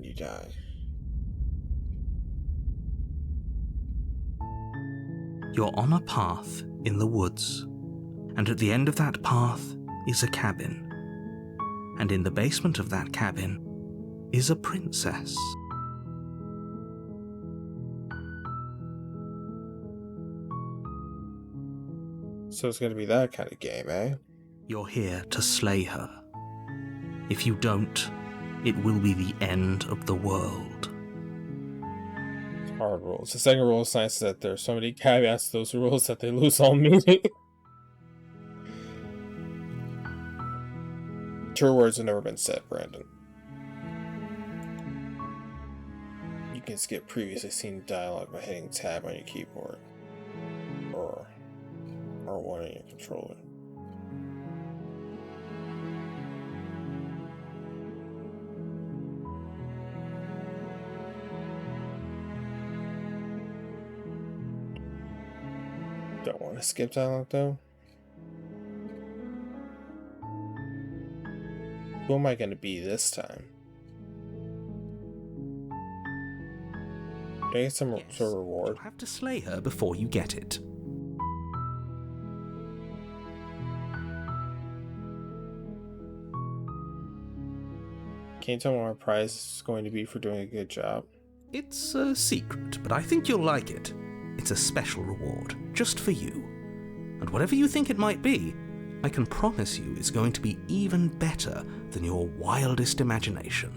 you die. You're on a path in the woods, and at the end of that path is a cabin. And in the basement of that cabin is a princess. So it's going to be that kind of game, eh? You're here to slay her. If you don't, it will be the end of the world. Hard rules. The second rule is nice that there's so many caveats to those rules that they lose all meaning. True words have never been said, Brandon. You can skip previously seen dialogue by hitting tab on your keyboard. Or R1 on your controller. Don't want to skip dialogue though. Who am I going to be this time? Do I get some sort of reward? You'll have to slay her before you get it. Can you tell me what my prize is going to be for doing a good job? It's a secret, but I think you'll like it. It's a special reward, just for you. And whatever you think it might be, I can promise you it's going to be even better than your wildest imagination.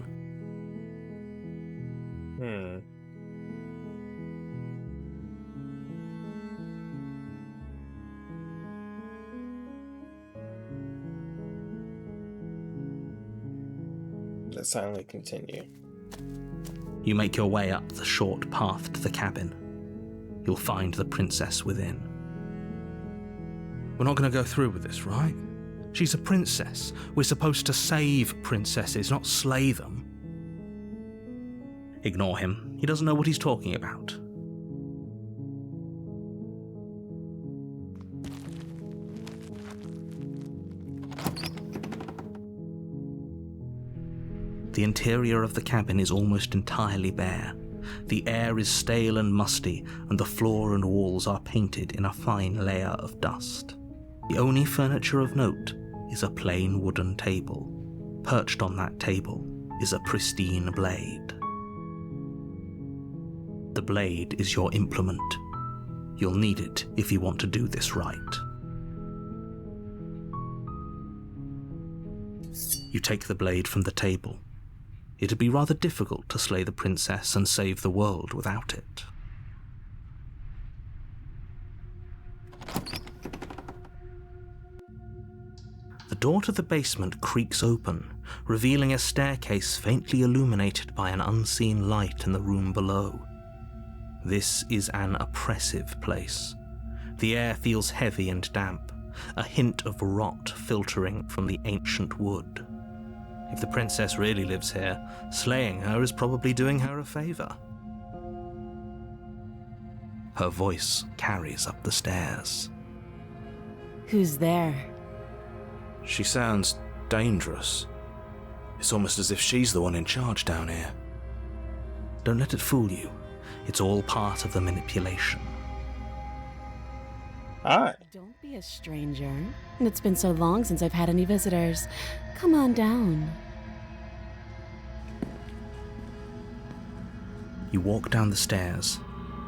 Let's silently continue. You make your way up the short path to the cabin. You'll find the princess within. We're not going to go through with this, right? She's a princess. We're supposed to save princesses, not slay them. Ignore him. He doesn't know what he's talking about. The interior of the cabin is almost entirely bare. The air is stale and musty, and the floor and walls are painted in a fine layer of dust. The only furniture of note is a plain wooden table. Perched on that table is a pristine blade. The blade is your implement. You'll need it if you want to do this right. You take the blade from the table. It'd be rather difficult to slay the princess and save the world without it. The door to the basement creaks open, revealing a staircase faintly illuminated by an unseen light in the room below. This is an oppressive place. The air feels heavy and damp, a hint of rot filtering from the ancient wood. If the princess really lives here, slaying her is probably doing her a favor. Her voice carries up the stairs. Who's there? She sounds dangerous. It's almost as if she's the one in charge down here. Don't let it fool you. It's all part of the manipulation. Hi. Don't be a stranger. It's been so long since I've had any visitors. Come on down. You walk down the stairs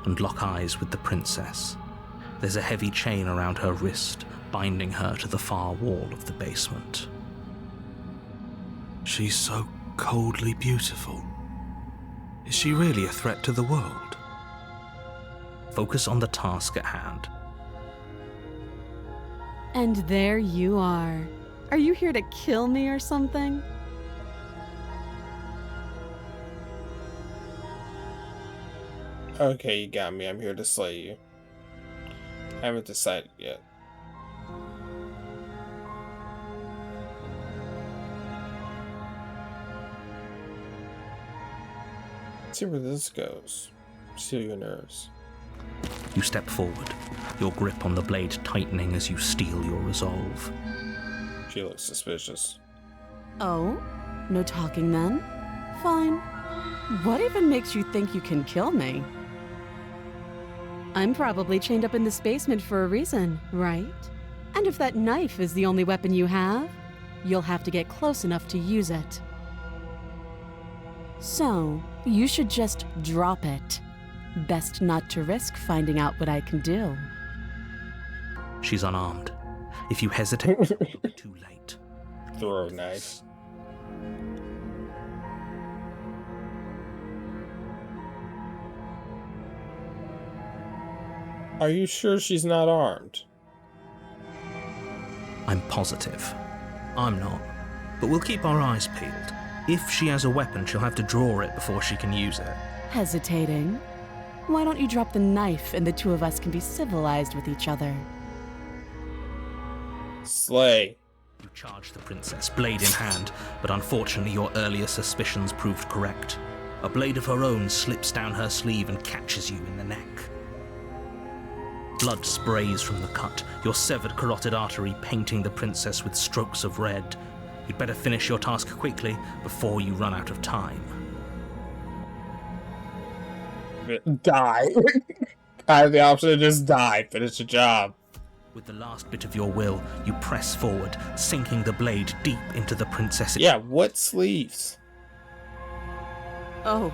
and lock eyes with the princess. There's a heavy chain around her wrist, binding her to the far wall of the basement. She's so coldly beautiful. Is she really a threat to the world? Focus on the task at hand. And there you are. Are you here to kill me or something? Okay, you got me. I'm here to slay you. I haven't decided yet. Let's see where this goes. Seal your nerves. You step forward, your grip on the blade tightening as you steel your resolve. She looks suspicious. Oh? No talking then? Fine. What even makes you think you can kill me? I'm probably chained up in this basement for a reason, right? And if that knife is the only weapon you have, you'll have to get close enough to use it. So, you should just drop it. Best not to risk finding out what I can do. She's unarmed. If you hesitate, it'll be too late. Throw a knife. Are you sure she's not armed? I'm positive. I'm not. But we'll keep our eyes peeled. If she has a weapon, she'll have to draw it before she can use it. Hesitating? Why don't you drop the knife and the two of us can be civilized with each other? Slay. You charge the princess, blade in hand, but unfortunately your earlier suspicions proved correct. A blade of her own slips down her sleeve and catches you in the neck. Blood sprays from the cut, your severed carotid artery painting the princess with strokes of red. You'd better finish your task quickly before you run out of time. Die. I have the option to just die. Finish the job. With the last bit of your will, you press forward, sinking the blade deep into the princess. Yeah, what sleeves? Oh.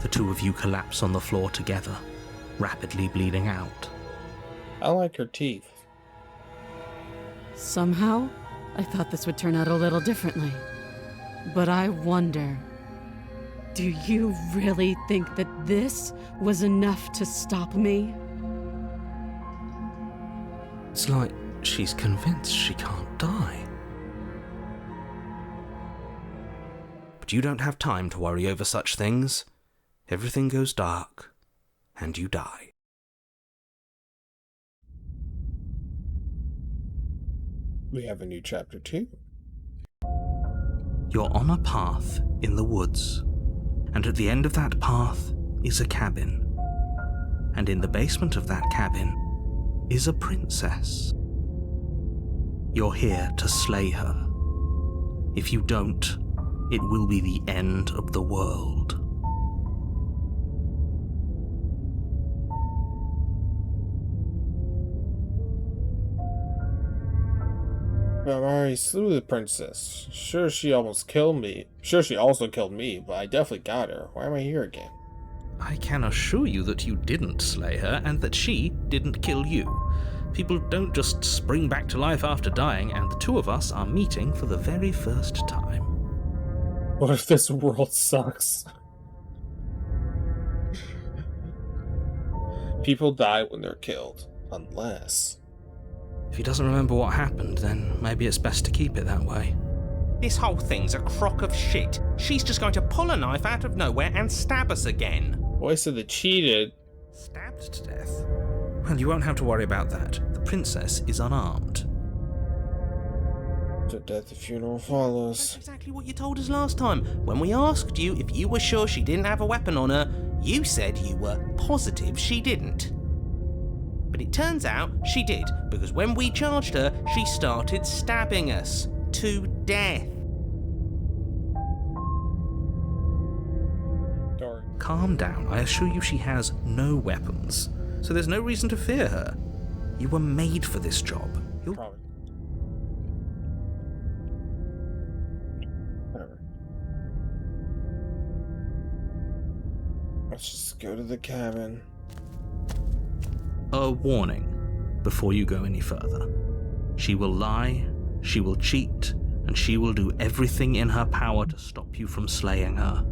The two of you collapse on the floor together, rapidly bleeding out. I like her teeth. Somehow, I thought this would turn out a little differently. But I wonder, do you really think that this was enough to stop me? It's like she's convinced she can't die. But you don't have time to worry over such things. Everything goes dark, and you die. We have a new chapter 2. You're on a path in the woods, and at the end of that path is a cabin. And in the basement of that cabin is a princess. You're here to slay her. If you don't, it will be the end of the world. I already slew the princess. Sure, she almost killed me. Sure, she also killed me, but I definitely got her. Why am I here again? I can assure you that you didn't slay her and that she didn't kill you. People don't just spring back to life after dying, and the two of us are meeting for the very first time. What if this world sucks? People die when they're killed, unless... If he doesn't remember what happened, then maybe it's best to keep it that way. This whole thing's a crock of shit. She's just going to pull a knife out of nowhere and stab us again. Voice of the cheated. Stabbed to death? Well, you won't have to worry about that. The princess is unarmed. To death the funeral follows. That's exactly what you told us last time. When we asked you if you were sure she didn't have a weapon on her, you said you were positive she didn't. But it turns out she did, because when we charged her, she started stabbing us to death. Dark. Calm down. I assure you she has no weapons, so there's no reason to fear her. You were made for this job. Probably. Whatever. Let's just go to the cabin. A warning before you go any further. She will lie, she will cheat, and she will do everything in her power to stop you from slaying her.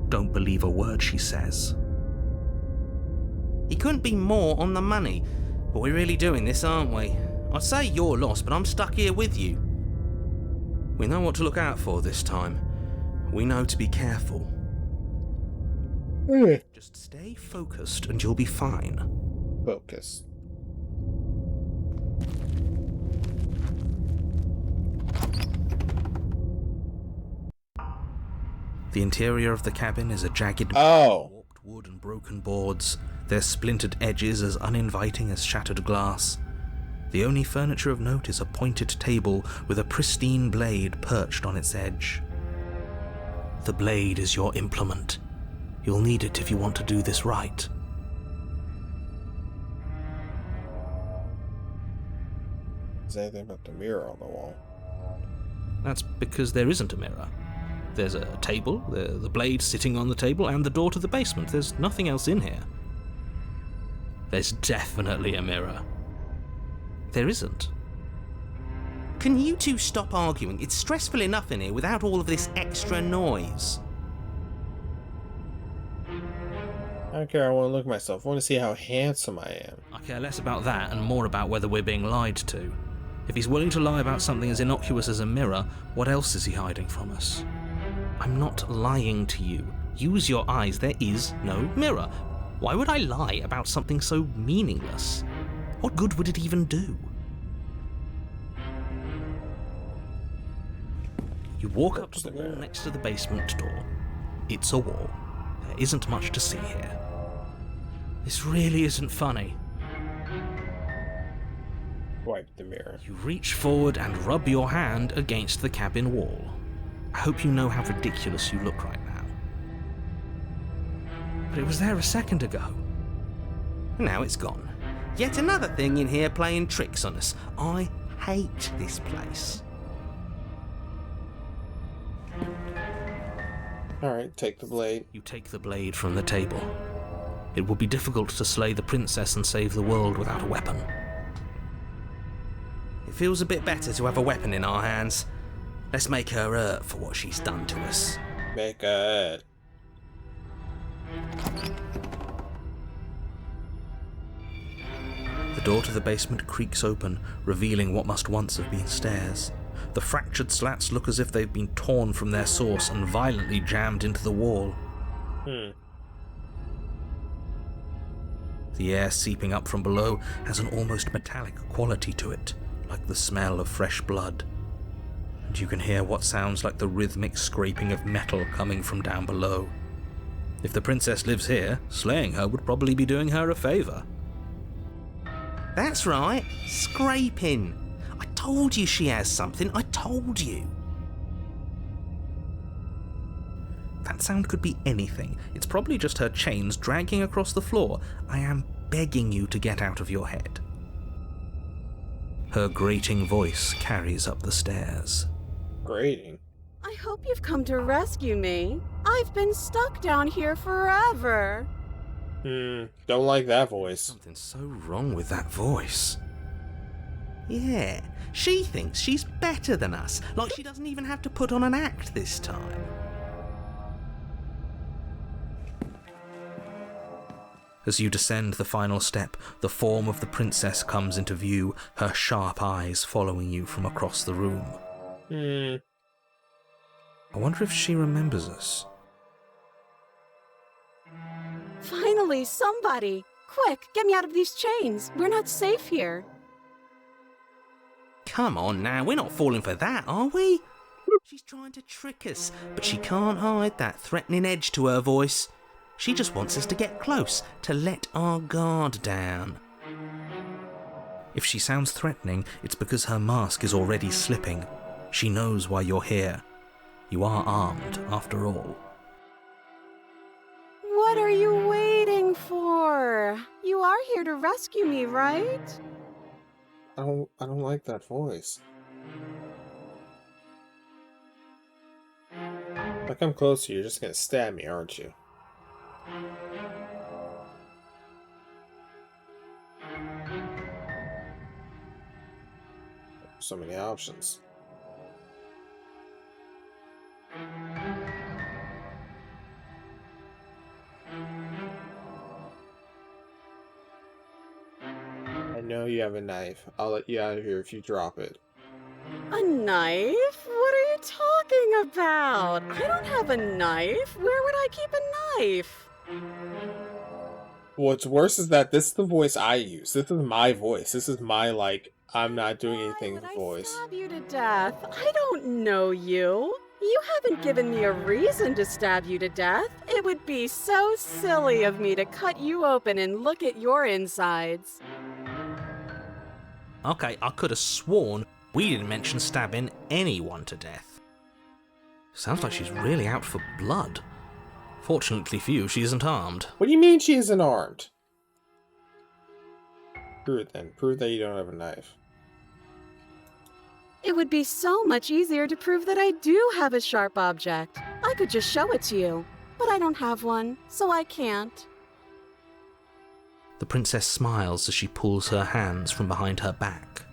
Don't believe a word she says. He couldn't be more on the money, but we're really doing this, aren't we? I'd say you're lost, but I'm stuck here with you. We know what to look out for this time. We know to be careful. Just stay focused and you'll be fine. Focus. The interior of the cabin is a jagged warped wood and broken boards, their splintered edges as uninviting as shattered glass. The only furniture of note is a pointed table with a pristine blade perched on its edge. The blade is your implement. You'll need it if you want to do this right. Is there anything about the mirror on the wall? That's because there isn't a mirror. There's a table, the blade sitting on the table, and the door to the basement. There's nothing else in here. There's definitely a mirror. There isn't. Can you two stop arguing? It's stressful enough in here without all of this extra noise. I don't care, I want to look at myself. I want to see how handsome I am. I care less about that and more about whether we're being lied to. If he's willing to lie about something as innocuous as a mirror, what else is he hiding from us? I'm not lying to you. Use your eyes. There is no mirror. Why would I lie about something so meaningless? What good would it even do? You walk up to the wall next to the basement door. It's a wall. There isn't much to see here. This really isn't funny. Wipe the mirror. You reach forward and rub your hand against the cabin wall. I hope you know how ridiculous you look right now. But it was there a second ago. Now it's gone. Yet another thing in here playing tricks on us. I hate this place. Alright, take the blade. You take the blade from the table. It will be difficult to slay the princess and save the world without a weapon. It feels a bit better to have a weapon in our hands. Let's make her hurt for what she's done to us. Make it. The door to the basement creaks open, revealing what must once have been stairs. The fractured slats look as if they've been torn from their source and violently jammed into the wall. The air seeping up from below has an almost metallic quality to it, like the smell of fresh blood. And you can hear what sounds like the rhythmic scraping of metal coming from down below. If the princess lives here, slaying her would probably be doing her a favour. That's right, scraping. I told you she has something, I told you. That sound could be anything. It's probably just her chains dragging across the floor. I am begging you to get out of your head. Her grating voice carries up the stairs. Grating? I hope you've come to rescue me. I've been stuck down here forever. Don't like that voice. Something's so wrong with that voice. Yeah, she thinks she's better than us, like she doesn't even have to put on an act this time. As you descend the final step, the form of the princess comes into view, her sharp eyes following you from across the room. I wonder if she remembers us. Finally, somebody! Quick, get me out of these chains. We're not safe here. Come on now, we're not falling for that, are we? She's trying to trick us, but she can't hide that threatening edge to her voice. She just wants us to get close, to let our guard down. If she sounds threatening, it's because her mask is already slipping. She knows why you're here. You are armed, after all. What are you waiting for? You are here to rescue me, right? I don't like that voice. If I come closer, you're just gonna stab me, aren't you? So many options. I know you have a knife. I'll let you out of here if you drop it. A knife? What are you talking about? I don't have a knife. Where would I keep a knife? What's worse is that this is the voice I use. This is my voice. This is my, like, I'm not doing anything Why would voice. I stab you to death? I don't know you. You haven't given me a reason to stab you to death. It would be so silly of me to cut you open and look at your insides. Okay, I could have sworn we didn't mention stabbing anyone to death. Sounds like she's really out for blood. Fortunately for you, she isn't armed. What do you mean she isn't armed? Prove it then. Prove that you don't have a knife. It would be so much easier to prove that I do have a sharp object. I could just show it to you, but I don't have one, so I can't. The princess smiles as she pulls her hands from behind her back.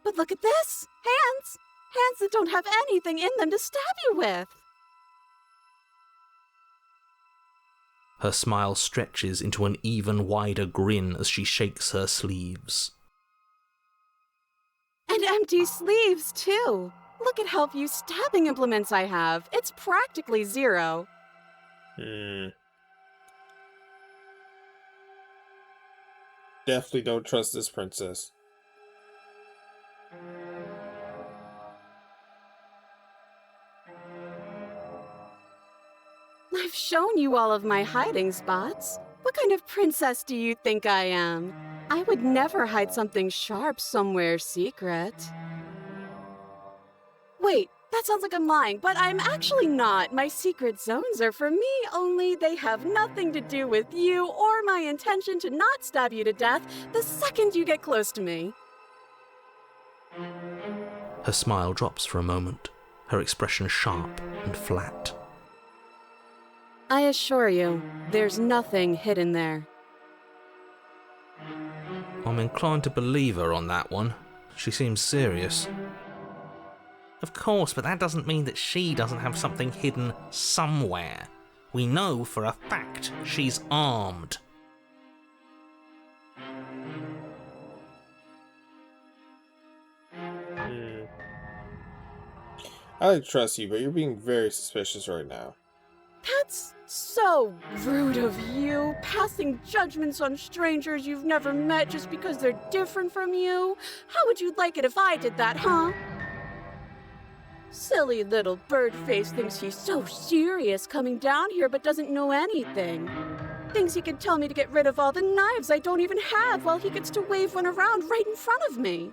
But look at this! Hands! Hands that don't have anything in them to stab you with! Her smile stretches into an even wider grin as she shakes her sleeves. And empty sleeves, too! Look at how few stabbing implements I have. It's practically zero. Definitely don't trust this princess. I've shown you all of my hiding spots. What kind of princess do you think I am? I would never hide something sharp somewhere secret. Wait, that sounds like I'm lying, but I'm actually not. My secret zones are for me, only they have nothing to do with you or my intention to not stab you to death the second you get close to me. Her smile drops for a moment, her expression sharp and flat. I assure you, there's nothing hidden there. I'm inclined to believe her on that one. She seems serious. Of course, but that doesn't mean that she doesn't have something hidden somewhere. We know for a fact she's armed. I like to trust you, but you're being very suspicious right now. That's so rude of you, passing judgments on strangers you've never met just because they're different from you. How would you like it if I did that, huh? Silly little bird face thinks he's so serious coming down here but doesn't know anything. Thinks he can tell me to get rid of all the knives I don't even have while he gets to wave one around right in front of me.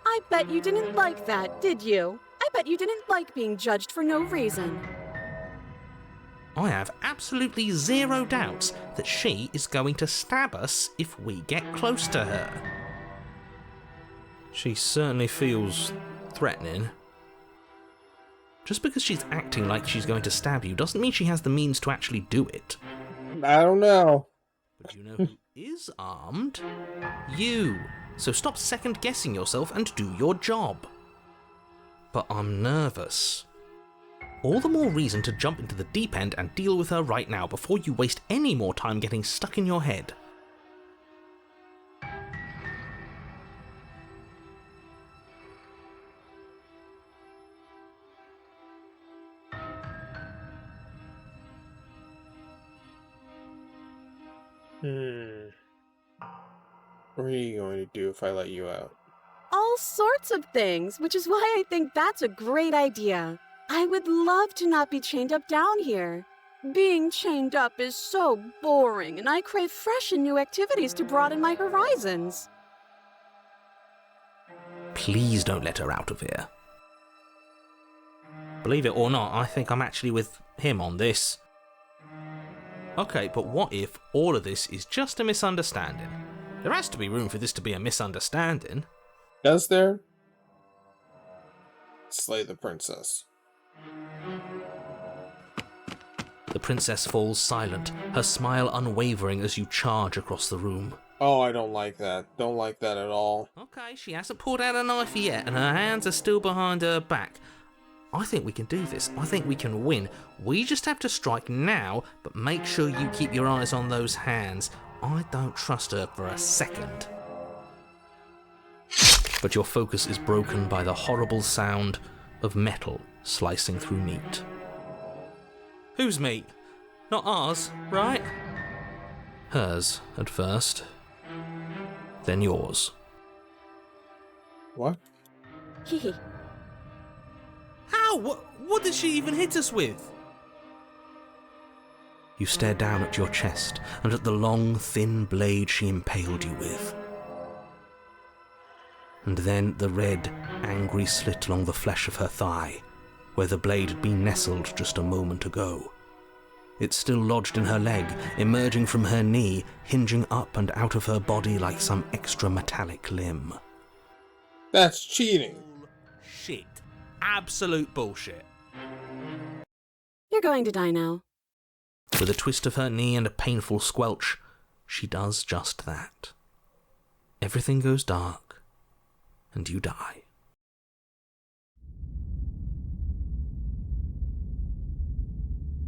I bet you didn't like that, did you? I bet you didn't like being judged for no reason. I have absolutely zero doubts that she is going to stab us if we get close to her. She certainly feels threatening. Just because she's acting like she's going to stab you doesn't mean she has the means to actually do it. I don't know. But you know who is armed? You. So stop second-guessing yourself and do your job. But I'm nervous. All the more reason to jump into the deep end and deal with her right now before you waste any more time getting stuck in your head. What are you going to do if I let you out? All sorts of things, which is why I think that's a great idea. I would love to not be chained up down here. Being chained up is so boring, and I crave fresh and new activities to broaden my horizons. Please don't let her out of here. Believe it or not, I think I'm actually with him on this. Okay, but what if all of this is just a misunderstanding? There has to be room for this to be a misunderstanding. Does there? Slay the princess. The princess falls silent, her smile unwavering as you charge across the room. Oh, I don't like that. Don't like that at all. Okay, she hasn't pulled out a knife yet, and her hands are still behind her back. I think we can do this. I think we can win. We just have to strike now, but make sure you keep your eyes on those hands. I don't trust her for a second. But your focus is broken by the horrible sound of metal slicing through meat. Whose meat? Not ours, right? Hers, at first. Then yours. What? Hehe. How? What did she even hit us with? You stare down at your chest and at the long, thin blade she impaled you with. And then the red, angry slit along the flesh of her thigh, where the blade had been nestled just a moment ago. It's still lodged in her leg, emerging from her knee, hinging up and out of her body like some extra metallic limb. That's cheating. Shit. Absolute bullshit. You're going to die now. With a twist of her knee and a painful squelch, she does just that. Everything goes dark, and you die.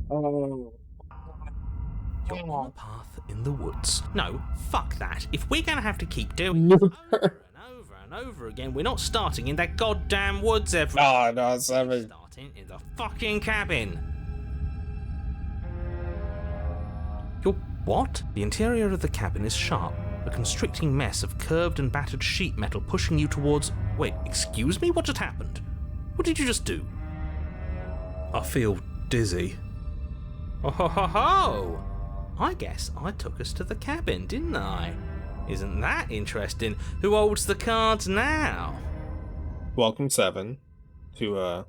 Oh. You're on a path in the woods. No, fuck that. If we're gonna have to keep doing this over and over again, we're not starting in that goddamn woods every Oh, no, Seven. We're starting in the fucking cabin. You're what? The interior of the cabin is sharp, a constricting mess of curved and battered sheet metal pushing you towards... Wait, excuse me? What just happened? What did you just do? I feel dizzy. Oh ho ho ho! I guess I took us to the cabin, didn't I? Isn't that interesting? Who holds the cards now? Welcome, Seven, to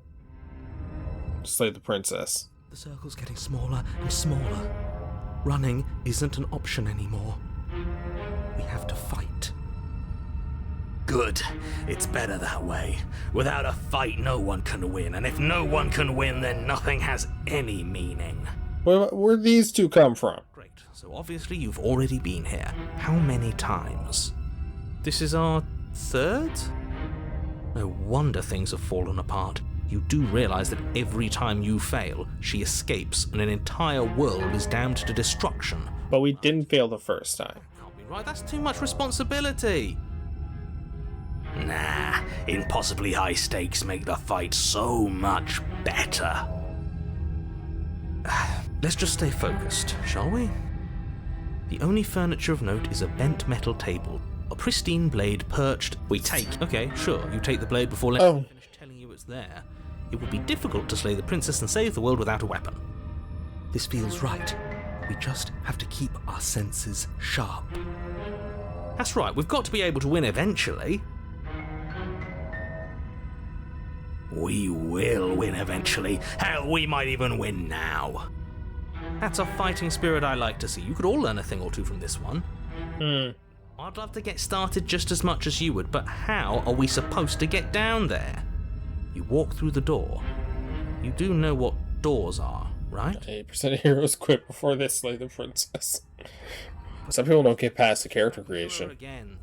slay the princess. The circle's getting smaller and smaller. Running isn't an option anymore. We have to fight. Good. It's better that way. Without a fight, no one can win, and if no one can win, then nothing has any meaning. Where'd these two come from? Great. So obviously you've already been here. How many times? This is our third? No wonder things have fallen apart. You do realize that every time you fail, she escapes and an entire world is damned to destruction. But we didn't fail the first time. Can't be right, that's too much responsibility. Nah, impossibly high stakes make the fight so much better. Let's just stay focused, shall we? The only furniture of note is a bent metal table, a pristine blade perched. We take. Okay, sure, you take the blade before letting me finish telling you it's there. It would be difficult to slay the princess and save the world without a weapon. This feels right. We just have to keep our senses sharp. That's right, we've got to be able to win eventually. We will win eventually. Hell, we might even win now. That's a fighting spirit I like to see. You could all learn a thing or two from this one. I'd love to get started just as much as you would, but how are we supposed to get down there? You walk through the door. You do know what doors are, right? 80% of heroes quit before they slay the princess. Some people don't get past the character creation. Again.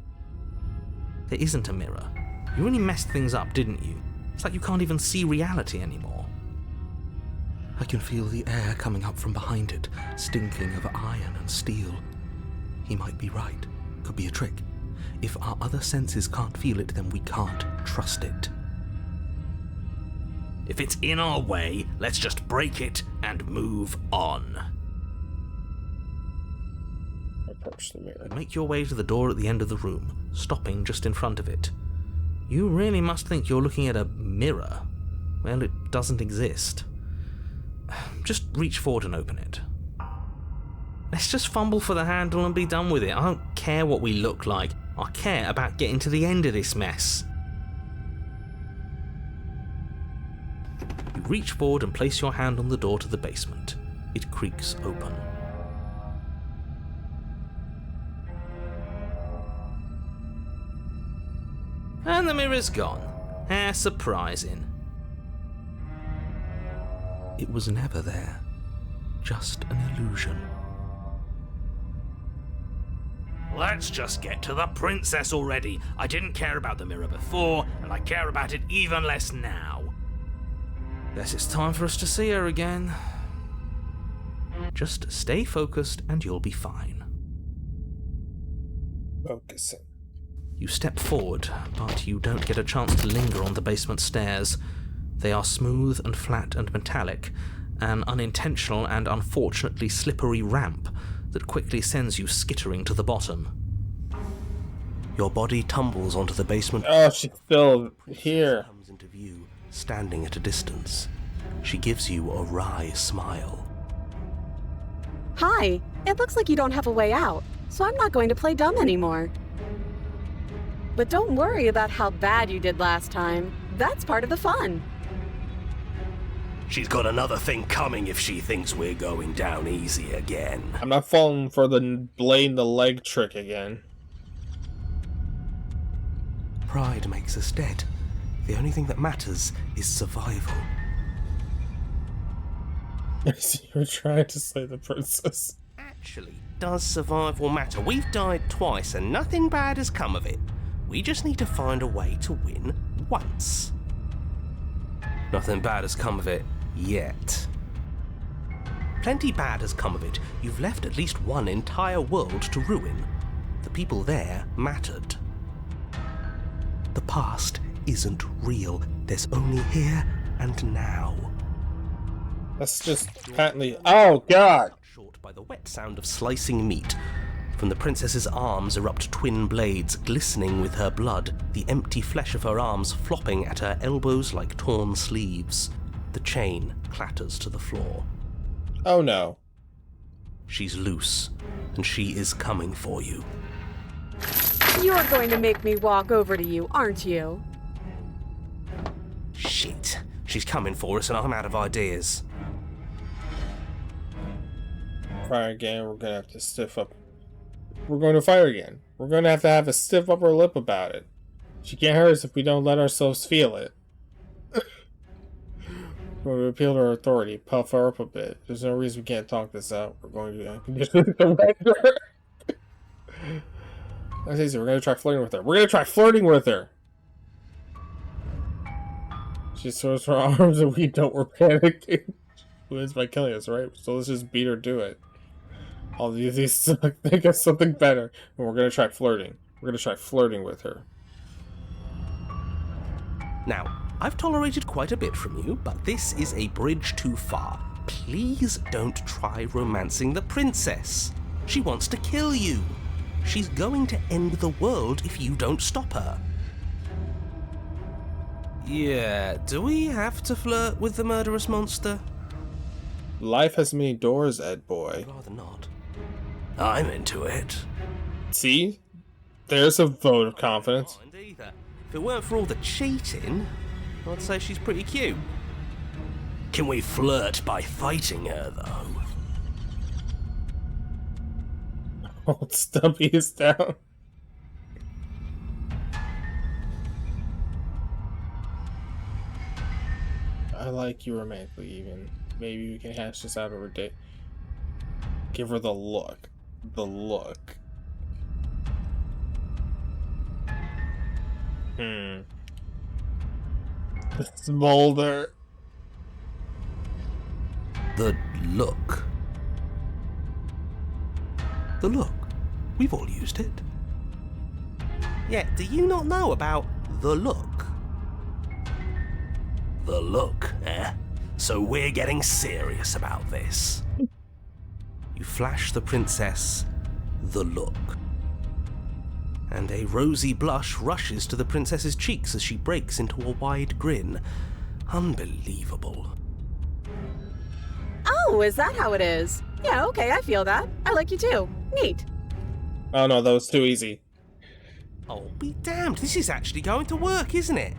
There isn't a mirror. You really messed things up, didn't you? It's like you can't even see reality anymore. I can feel the air coming up from behind it, stinking of iron and steel. He might be right. Could be a trick. If our other senses can't feel it, then we can't trust it. If it's in our way, let's just break it and move on. Approach the mirror. You make your way to the door at the end of the room, stopping just in front of it. You really must think you're looking at a mirror. Well, it doesn't exist. Just reach forward and open it. Let's just fumble for the handle and be done with it. I don't care what we look like. I care about getting to the end of this mess. You reach forward and place your hand on the door to the basement. It creaks open. And the mirror's gone. How surprising. It was never there. Just an illusion. Let's just get to the princess already. I didn't care about the mirror before, and I care about it even less now. Guess it's time for us to see her again. Just stay focused and you'll be fine. Focusing. You step forward, but you don't get a chance to linger on the basement stairs. They are smooth and flat and metallic, an unintentional and unfortunately slippery ramp that quickly sends you skittering to the bottom. Your body tumbles onto the basement. Oh, she's still here. Comes into view, standing at a distance. She gives you a wry smile. Hi, it looks like you don't have a way out, so I'm not going to play dumb anymore. But don't worry about how bad you did last time. That's part of the fun. She's got another thing coming if she thinks we're going down easy again. I'm not falling for the blade in the leg trick again. Pride makes us dead. The only thing that matters is survival. You're trying to slay the princess. Actually, does survival matter? We've died twice and nothing bad has come of it. We just need to find a way to win once. Nothing bad has come of it yet. Plenty bad has come of it. You've left at least one entire world to ruin. The people there mattered. The past isn't real. There's only here and now. That's just patently. Oh God! Short by the wet sound of slicing meat. From the princess's arms erupt twin blades, glistening with her blood, the empty flesh of her arms flopping at her elbows like torn sleeves. The chain clatters to the floor. Oh no. She's loose, and she is coming for you. You're going to make me walk over to you, aren't you? Shit. She's coming for us and I'm out of ideas. Fire again, we're gonna have to stiff up. We're going to fire again. We're going to have a stiff upper lip about it. She can't hurt us if we don't let ourselves feel it. When we appeal to her authority, puff her up a bit. There's no reason we can't talk this out. We're going to unconditionally surrender. That's easy. We're going to try flirting with her. We're going to try flirting with her. She throws her arms and we don't. We're panicking. Wins by killing us, right? So let's just beat her to it. All these suck. Think of something better. And we're going to try flirting. We're going to try flirting with her. Now, I've tolerated quite a bit from you, but this is a bridge too far. Please don't try romancing the princess. She wants to kill you. She's going to end the world if you don't stop her. Yeah, do we have to flirt with the murderous monster? Life has many doors, Ed boy. I'd rather not. I'm into it. See? There's a vote of confidence. Mind either. If it weren't for all the cheating, I'd say she's pretty cute. Can we flirt by fighting her, though? Hold Stumpy is down. I like you romantically, even. Maybe we can hash this out over a date. Give her the look. The look. Smolder. The look. The look. We've all used it. Yeah, do you not know about the look? The look, eh? So we're getting serious about this. You flash the princess the look. And a rosy blush rushes to the princess's cheeks as she breaks into a wide grin. Unbelievable. Oh, is that how it is? Yeah, okay, I feel that. I like you too. Neat. Oh no, that was too easy. Oh, be damned, this is actually going to work, isn't it?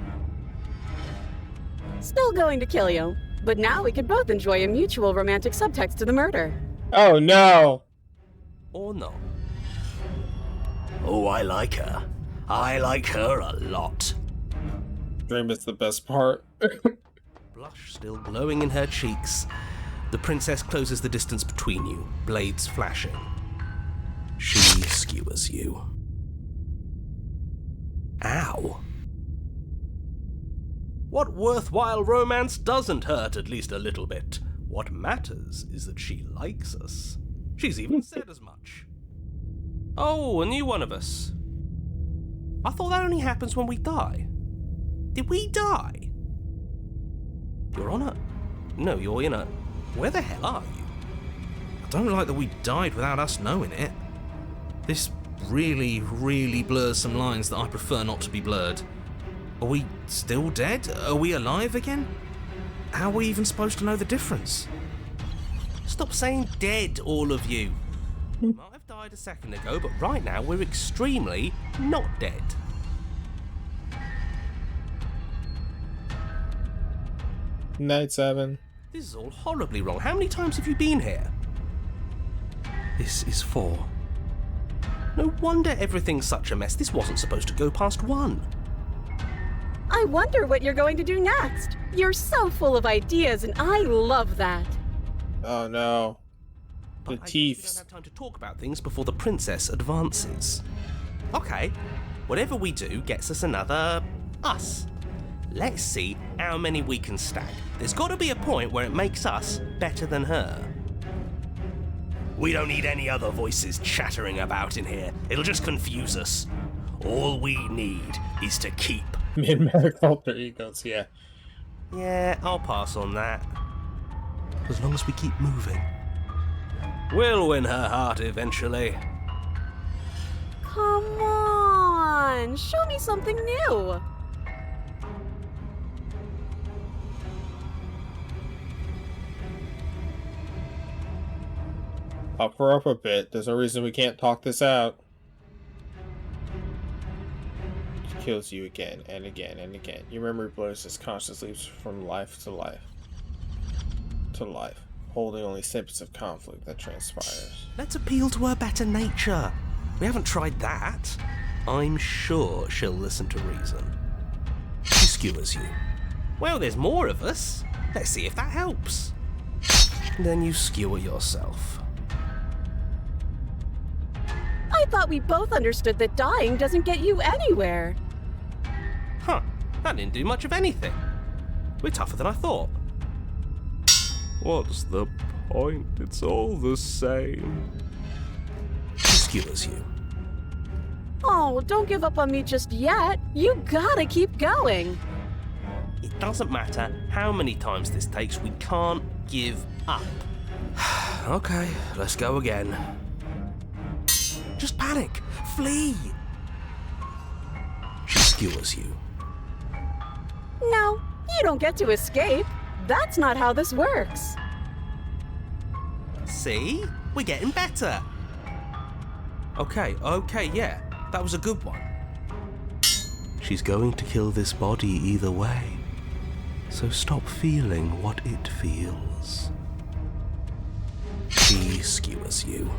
Still going to kill you. But now we could both enjoy a mutual romantic subtext to the murder. Oh no! Or not. Oh, I like her. I like her a lot. Dream is the best part. Blush still glowing in her cheeks. The princess closes the distance between you, blades flashing. She skewers you. Ow. What worthwhile romance doesn't hurt at least a little bit? What matters is that she likes us. She's even said as much. Oh, a new one of us. I thought that only happens when we die. Did we die? You're on a... No, you're in a... Where the hell are you? I don't like that we died without us knowing it. This really, really blurs some lines that I prefer not to be blurred. Are we still dead? Are we alive again? How are we even supposed to know the difference? Stop saying dead, all of you. We might have died a second ago, but right now we're extremely not dead. Night 7. This is all horribly wrong. How many times have you been here? This is 4. No wonder everything's such a mess. This wasn't supposed to go past 1. I wonder what you're going to do next. You're so full of ideas, and I love that. Oh no. The But I guess we Teefs. don't have time to talk about things before the princess advances. Okay, whatever we do gets us another us. Let's see how many we can stack. There's got to be a point where it makes us better than her. We don't need any other voices chattering about in here. It'll just confuse us. All we need is to keep. Mid-medic alter egos, yeah. Yeah, I'll pass on that. As long as we keep moving. We'll win her heart eventually. Come on, show me something new. Up her up a bit. There's no reason we can't talk this out. She kills you again and again and again. Your memory blurs as conscious leaps from life to life. To life, holding only snippets of conflict that transpires. Let's appeal to her better nature. We haven't tried that. I'm sure she'll listen to reason. She skewers you. Well, there's more of us. Let's see if that helps. Then you skewer yourself. I thought we both understood that dying doesn't get you anywhere. Huh, that didn't do much of anything. We're tougher than I thought. What's the point? It's all the same. She skewers you. Oh, don't give up on me just yet. You gotta keep going. It doesn't matter how many times this takes, we can't give up. Okay, let's go again. Just panic. Flee. She skewers you. No, you don't get to escape. That's not how this works. See? We're getting better. Okay, yeah. That was a good one. She's going to kill this body either way. So stop feeling what it feels. She skewers you.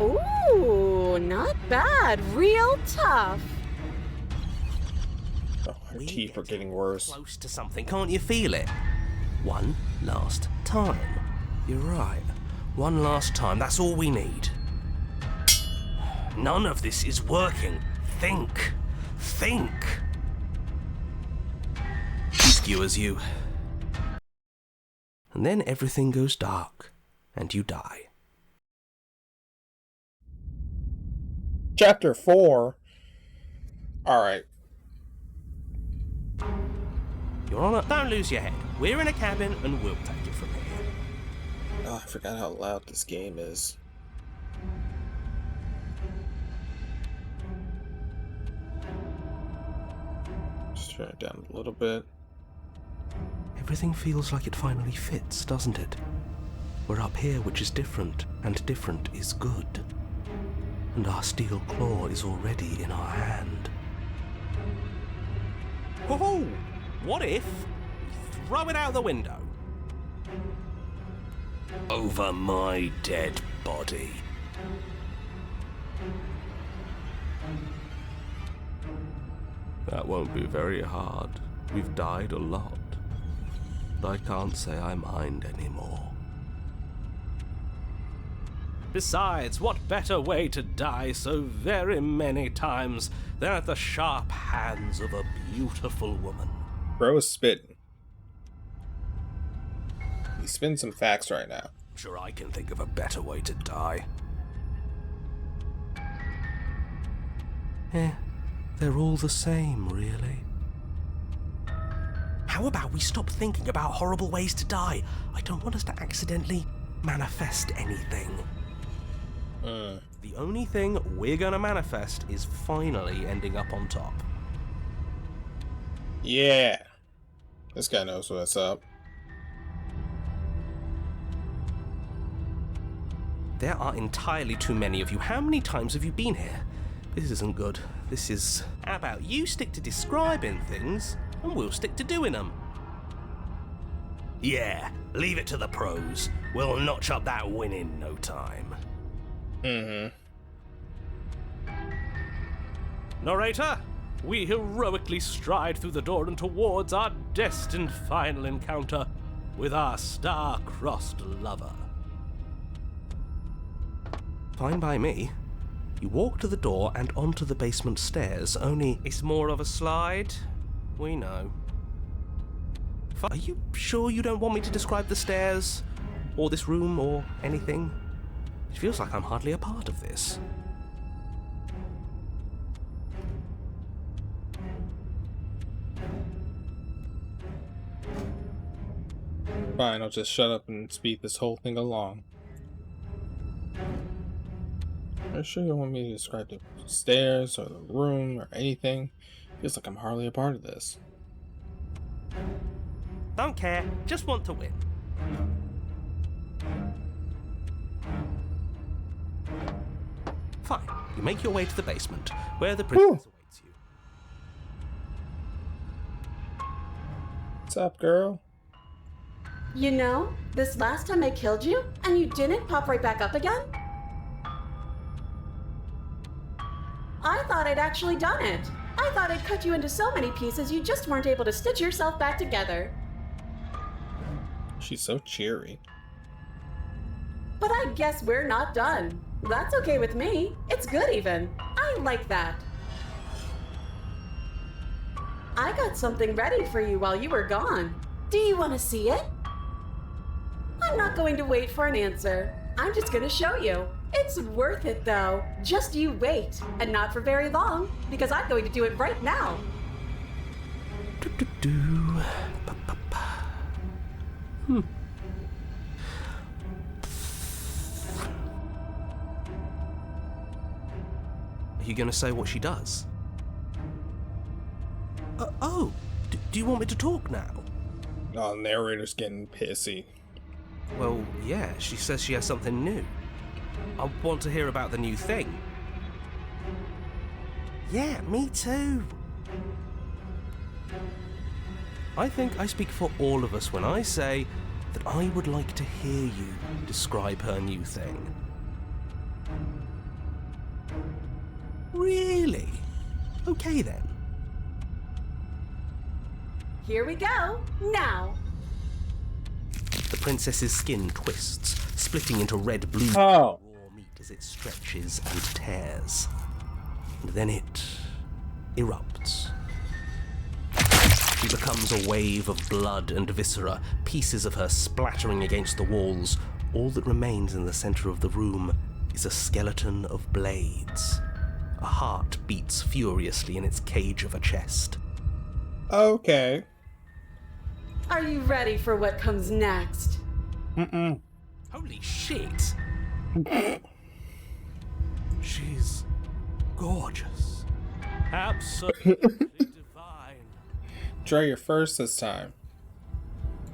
Ooh, not bad. Real tough. Oh, her teeth are getting worse. Close to something, can't you feel it? One last time. You're right. One last time, that's all we need. None of this is working. Think. Think. She skewers you. And then everything goes dark, and you die. Chapter 4. Alright. Your Honor, don't lose your head. We're in a cabin and we'll take it from here. Oh, I forgot how loud this game is. Just turn it down a little bit. Everything feels like it finally fits, doesn't it? We're up here, which is different, and different is good. And our steel claw is already in our hand. Whoa! What if we throw it out the window? Over my dead body. That won't be very hard. We've died a lot. But I can't say I mind anymore. Besides, what better way to die so very many times than at the sharp hands of a beautiful woman? Bro is spitting. He's spitting some facts right now. Sure, I can think of a better way to die. They're all the same, really. How about we stop thinking about horrible ways to die? I don't want us to accidentally manifest anything. The only thing we're gonna manifest is finally ending up on top. Yeah. This guy knows what's up. There are entirely too many of you. How many times have you been here? This isn't good. This is... How about you stick to describing things, and we'll stick to doing them? Yeah, leave it to the pros. We'll notch up that win in no time. Narrator, we heroically stride through the door and towards our destined final encounter with our star-crossed lover. Fine by me. You walk to the door and onto the basement stairs, only it's more of a slide. We know. Are you sure you don't want me to describe the stairs, or this room, or anything? It feels like I'm hardly a part of this. Fine, I'll just shut up and speed this whole thing along. Are you sure you don't want me to describe the stairs or the room or anything? Feels like I'm hardly a part of this. Don't care, just want to win. Fine, you make your way to the basement, where the princess awaits you. What's up, girl? You know, this last time I killed you, and you didn't pop right back up again? I thought I'd actually done it. I thought I'd cut you into so many pieces you just weren't able to stitch yourself back together. She's so cheery. But I guess we're not done. That's okay with me. It's good even. I like that. I got something ready for you while you were gone. Do you want to see it? I'm not going to wait for an answer. I'm just going to show you. It's worth it though. Just you wait. And not for very long, because I'm going to do it right now. Are you going to say what she does? Do you want me to talk now? Oh, narrator's getting pissy. Well, yeah, she says she has something new. I want to hear about the new thing. Yeah, me too. I think I speak for all of us when I say that I would like to hear you describe her new thing. Really? Okay then. Here we go. Now. The princess's skin twists, splitting into red-blue Oh. raw meat as it stretches and tears. And then it erupts. She becomes a wave of blood and viscera, pieces of her splattering against the walls. All that remains in the center of the room is a skeleton of blades. A heart beats furiously in its cage of a chest. Okay. Are you ready for what comes next? Holy shit! She's gorgeous. Absolutely divine. Try your first this time.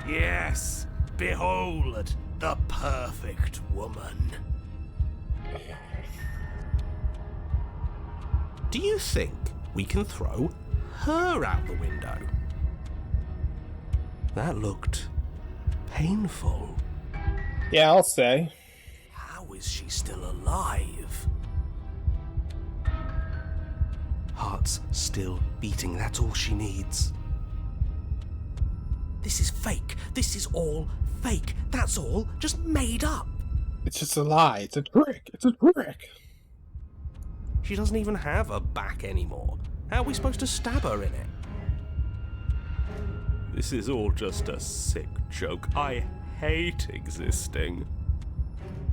Yes, behold the perfect woman. Do you think we can throw her out the window? That looked painful. Yeah, I'll say. How is she still alive? Heart's still beating, that's all she needs. This is fake. This is all fake. That's all just made up. It's just a lie. It's a trick. It's a trick. She doesn't even have a back anymore. How are we supposed to stab her in it? This is all just a sick joke. I hate existing.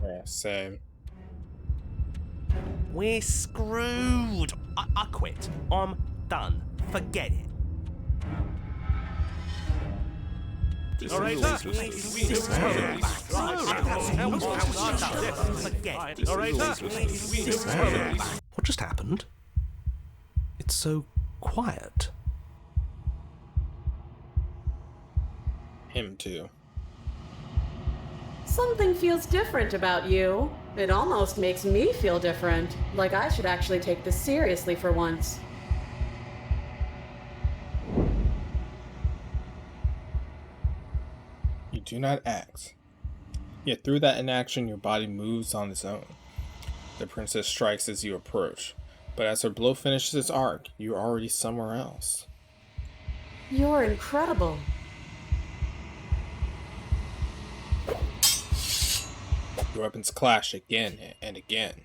Yeah, same. We're screwed. I quit. I'm done. Forget it. Narrator, What just happened? It's so quiet. Him too. Something feels different about you. It almost makes me feel different, like I should actually take this seriously for once. You do not act. Yet through that inaction, your body moves on its own. The princess strikes as you approach, but as her blow finishes its arc, you're already somewhere else. You're incredible. Your weapons clash again and again,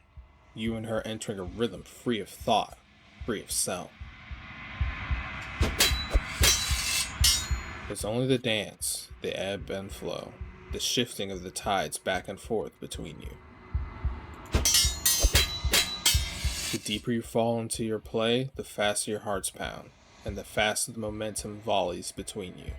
you and her entering a rhythm free of thought, free of self. It's only the dance, the ebb and flow, the shifting of the tides back and forth between you. The deeper you fall into your play, the faster your hearts pound, and the faster the momentum volleys between you.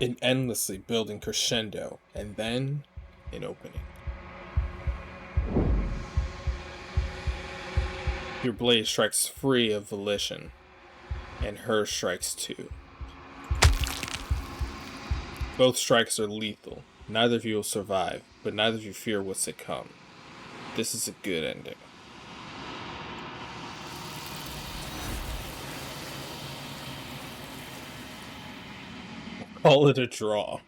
An endlessly building crescendo, and then an opening. Your blade strikes free of volition, and hers strikes too. Both strikes are lethal. Neither of you will survive, but neither of you fear what's to come. This is a good ending. Call it a draw.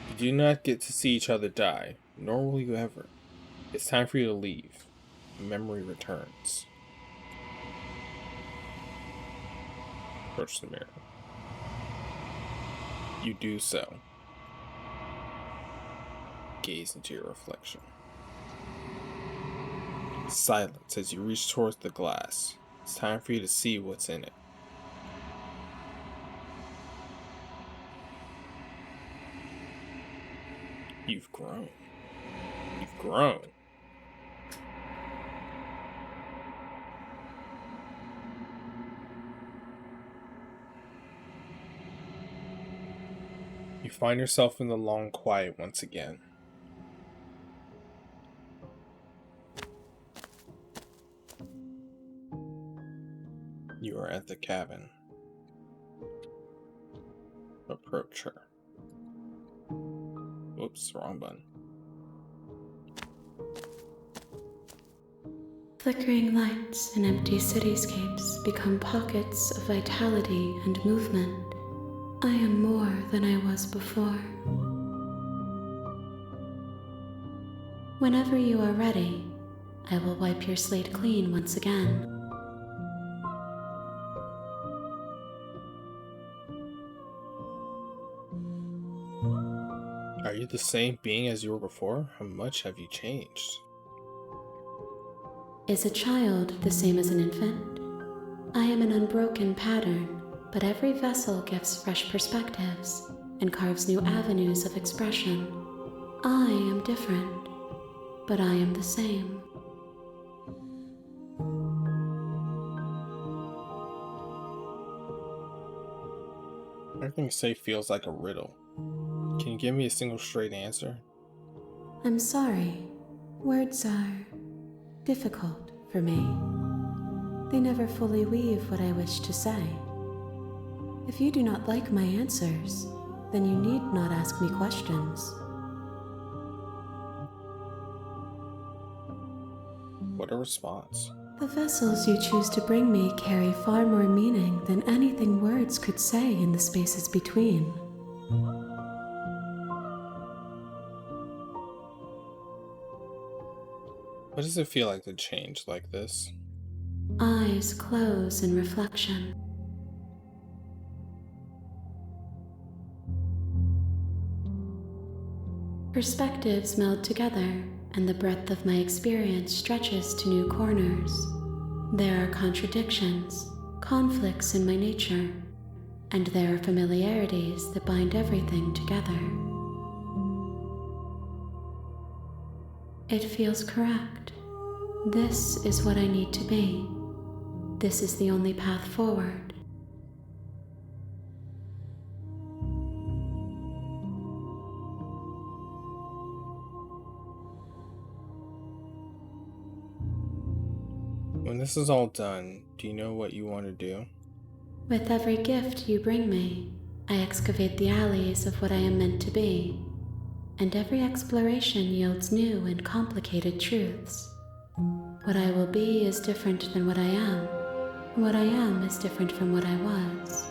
You do not get to see each other die, nor will you ever. It's time for you to leave. Memory returns. Approach the mirror. You do so. Gaze into your reflection. Silence as you reach towards the glass. It's time for you to see what's in it. You've grown. You've grown. You find yourself in the long quiet once again. You are at the cabin. Approach her. Oops, wrong button. Flickering lights and empty cityscapes become pockets of vitality and movement. I am more than I was before. Whenever you are ready, I will wipe your slate clean once again. Are you the same being as you were before? How much have you changed? Is a child the same as an infant? I am an unbroken pattern, but every vessel gives fresh perspectives and carves new avenues of expression. I am different, but I am the same. Everything you say feels like a riddle. Can you give me a single straight answer? I'm sorry. Words are difficult for me. They never fully weave what I wish to say. If you do not like my answers, then you need not ask me questions. What a response. The vessels you choose to bring me carry far more meaning than anything words could say in the spaces between. What does it feel like to change like this? Eyes close in reflection. Perspectives meld together, and the breadth of my experience stretches to new corners. There are contradictions, conflicts in my nature, and there are familiarities that bind everything together. It feels correct. This is what I need to be. This is the only path forward. When this is all done, do you know what you want to do? With every gift you bring me, I excavate the alleys of what I am meant to be, and every exploration yields new and complicated truths. What I will be is different than what I am, and what I am is different from what I was.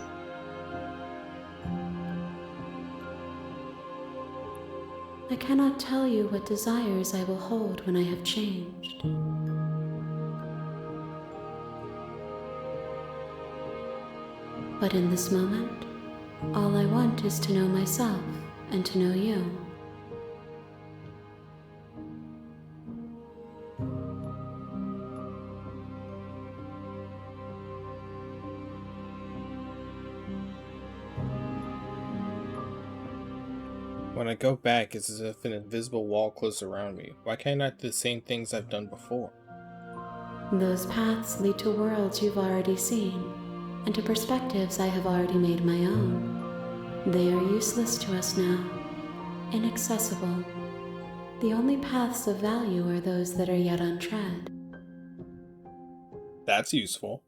I cannot tell you what desires I will hold when I have changed. But in this moment, all I want is to know myself and to know you. When I go back, it's as if an invisible wall closes around me. Why can't I do the same things I've done before? Those paths lead to worlds you've already seen, and to perspectives I have already made my own. They are useless to us now, inaccessible. The only paths of value are those that are yet untread. That's useful.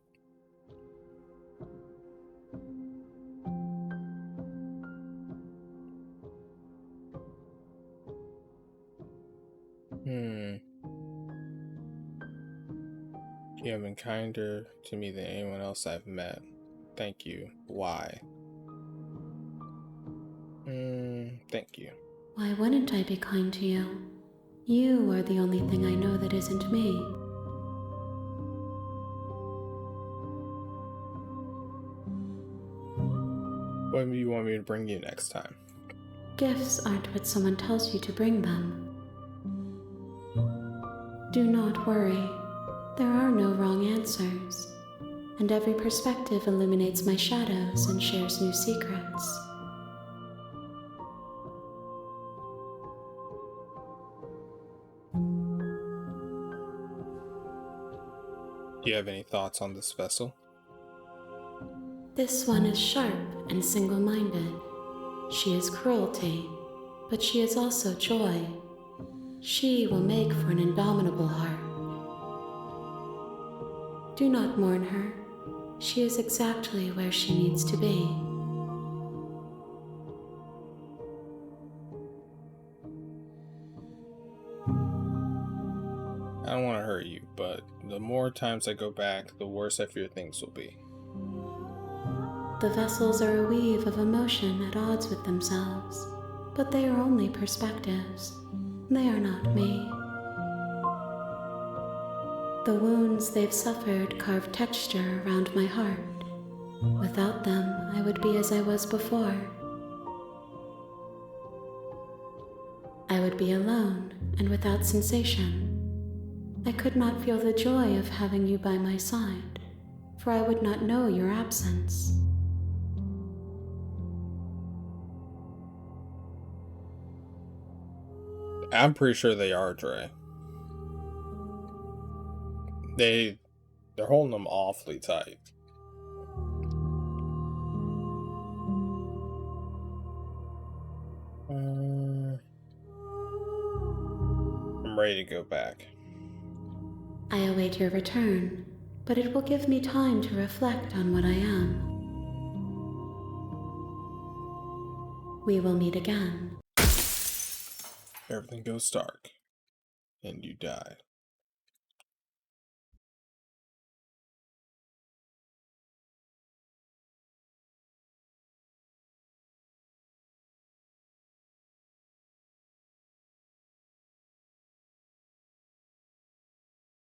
You have been kinder to me than anyone else I've met. Thank you. Why? Thank you. Why wouldn't I be kind to you? You are the only thing I know that isn't me. What do you want me to bring you next time? Gifts aren't what someone tells you to bring them. Do not worry. There are no wrong answers, and every perspective illuminates my shadows and shares new secrets. Do you have any thoughts on this vessel? This one is sharp and single-minded. She is cruelty, but she is also joy. She will make for an indomitable heart. Do not mourn her. She is exactly where she needs to be. I don't want to hurt you, but the more times I go back, the worse I fear things will be. The vessels are a weave of emotion at odds with themselves, but they are only perspectives. They are not me. The wounds they've suffered carve texture around my heart. Without them, I would be as I was before. I would be alone and without sensation. I could not feel the joy of having you by my side, for I would not know your absence. I'm pretty sure they are, Dre. They're holding them awfully tight. I'm ready to go back. I await your return, but it will give me time to reflect on what I am. We will meet again. Everything goes dark, and you die.